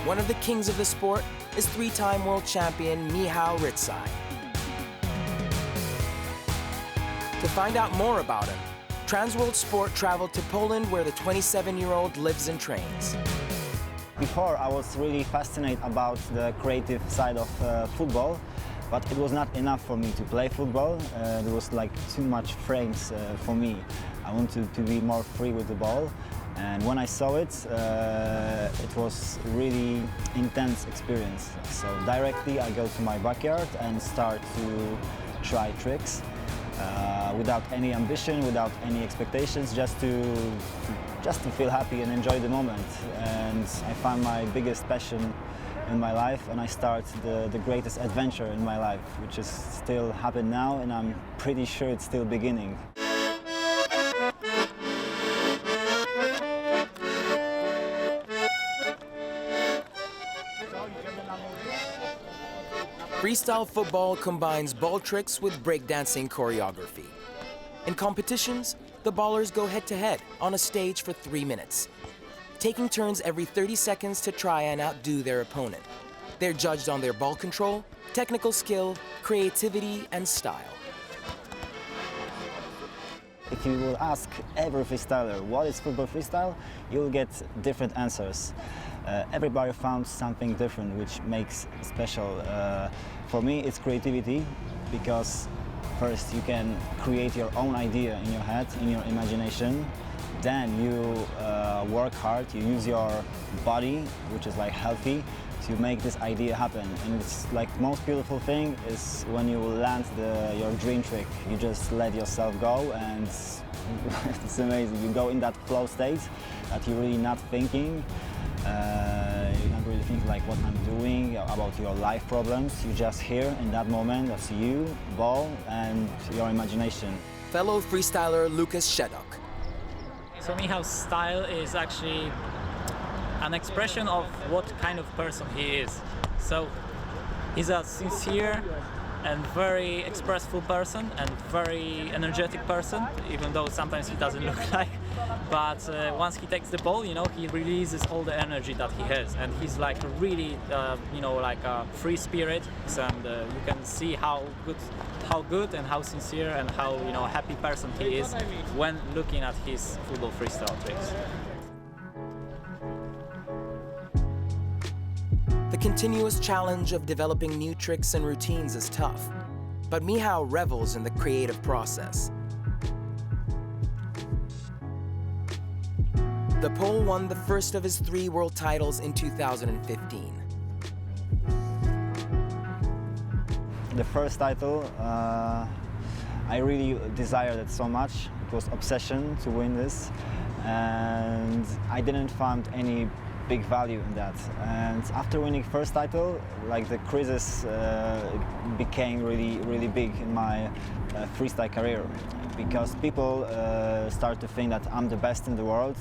One of the kings of the sport is three-time world champion Michal Rycaj. To find out more about him, Transworld Sport traveled to Poland, where the 27-year-old lives and trains. Before, I was really fascinated about the creative side of football, but it was not enough for me to play football. There was like too much frames for me. I wanted to be more free with the ball. And when I saw it, it was really intense experience. So directly I go to my backyard and start to try tricks without any ambition, without any expectations, just to feel happy and enjoy the moment. And I found my biggest passion in my life, and I start the greatest adventure in my life, which is still happening now, and I'm pretty sure it's still beginning. Freestyle football combines ball tricks with breakdancing choreography. In competitions, the ballers go head-to-head on a stage for 3 minutes, taking turns every 30 seconds to try and outdo their opponent. They're judged on their ball control, technical skill, creativity, and style. If you will ask every freestyler what is football freestyle, you'll get different answers. Everybody found something different which makes it special. For me, it's creativity, because first you can create your own idea in your head, in your imagination. Then you work hard, you use your body, which is like healthy, to make this idea happen. And it's like the most beautiful thing is when you land your dream trick. You just let yourself go, and it's amazing. You go in that flow state that you're really not thinking. You're not really thinking like what I'm doing, about your life problems. You're just here in that moment. That's you, ball, and your imagination. Fellow freestyler Lucas Shedok. So Michal's style is actually an expression of what kind of person he is. So he's a sincere and very expressive person and very energetic person, even though sometimes he doesn't look like. But once he takes the ball, he releases all the energy that he has, and he's like a really, like a free spirit. And you can see how good and how sincere and how happy person he is when looking at his football freestyle tricks. The continuous challenge of developing new tricks and routines is tough, but Michal revels in the creative process. The Pole won the first of his 3 world titles in 2015. The first title, I really desired it so much. It was obsession to win this, and I didn't find any big value in that. And after winning first title, like the crisis became really big in my freestyle career, because people start to think that I'm the best in the world.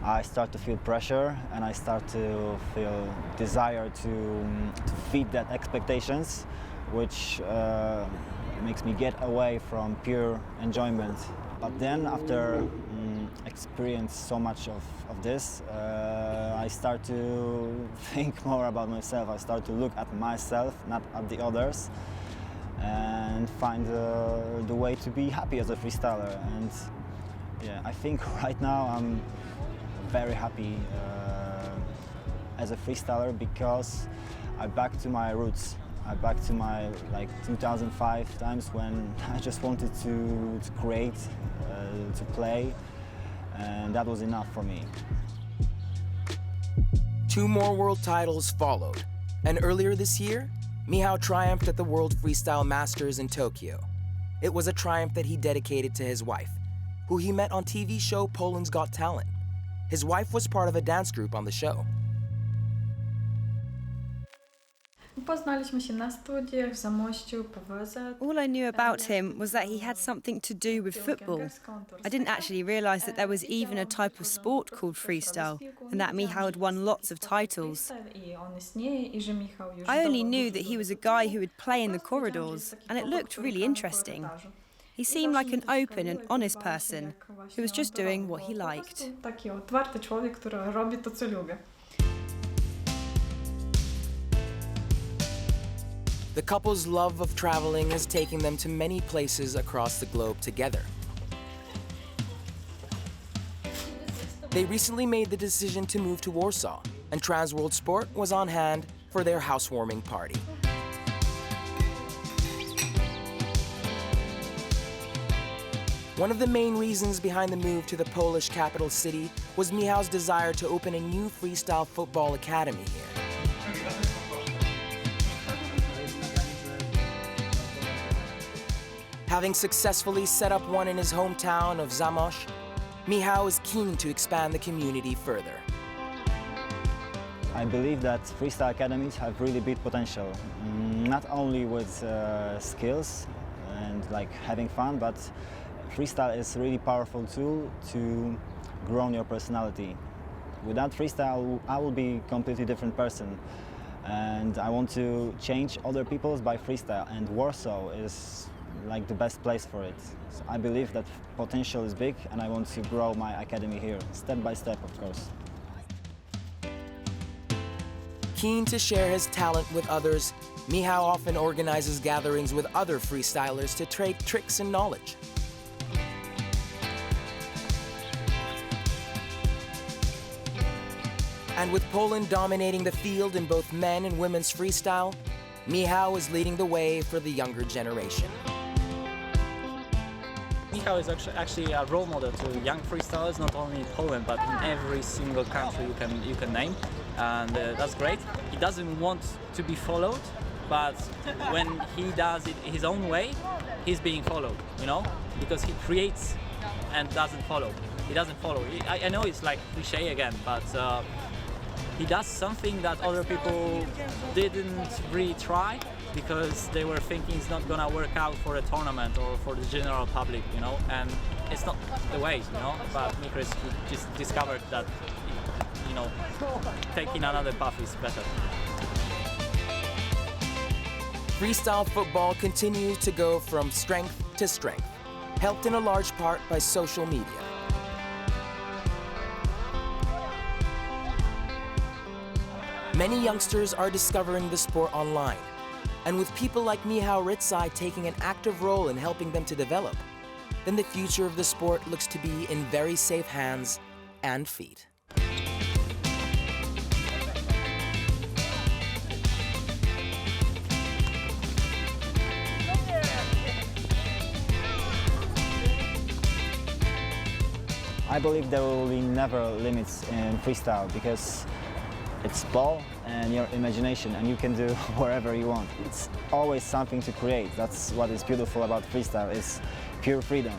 I start to feel pressure, and I start to feel desire to feed that expectations, which makes me get away from pure enjoyment. But then after experience so much of this, I start to think more about myself. I start to look at myself, not at the others, and find the way to be happy as a freestyler. And yeah, I think right now I'm very happy as a freestyler, because I'm back to my roots. I'm back to my 2005 times when I just wanted to create, to play, and that was enough for me. 2 more world titles followed, and earlier this year, Michal triumphed at the World Freestyle Masters in Tokyo. It was a triumph that he dedicated to his wife, who he met on TV show Poland's Got Talent. His wife was part of a dance group on the show. All I knew about him was that he had something to do with football. I didn't actually realise that there was even a type of sport called freestyle, and that Michal had won lots of titles. I only knew that he was a guy who would play in the corridors, and it looked really interesting. He seemed like an open and honest person who was just doing what he liked. The couple's love of traveling has taken them to many places across the globe together. They recently made the decision to move to Warsaw, and Transworld Sport was on hand for their housewarming party. One of the main reasons behind the move to the Polish capital city was Michal's desire to open a new freestyle football academy here. Having successfully set up one in his hometown of Zamość, Michal is keen to expand the community further. I believe that freestyle academies have really big potential, not only with skills and like having fun, but freestyle is a really powerful tool to grow your personality. Without freestyle, I will be a completely different person, and I want to change other people by freestyle, and Warsaw is like the best place for it. So I believe that potential is big, and I want to grow my academy here, step by step, of course. Keen to share his talent with others, Michal often organizes gatherings with other freestylers to trade tricks and knowledge. And with Poland dominating the field in both men and women's freestyle, Michal is leading the way for the younger generation. Michal is actually a role model to young freestylers, not only in Poland, but in every single country you can name, and that's great. He doesn't want to be followed, but when he does it his own way, he's being followed, you know, because he creates and doesn't follow. He doesn't follow. I know it's like cliche again, but he does something that other people didn't really try, because they were thinking it's not gonna work out for a tournament or for the general public, you know, and it's not the way, you know. But Michal just discovered that, you know, taking another path is better. Freestyle football continues to go from strength to strength, helped in a large part by social media. Many youngsters are discovering the sport online, and with people like Michal Rycaj taking an active role in helping them to develop, then the future of the sport looks to be in very safe hands and feet. I believe there will be never limits in freestyle, because it's ball and your imagination, and you can do wherever you want. It's always something to create. That's what is beautiful about freestyle, is pure freedom.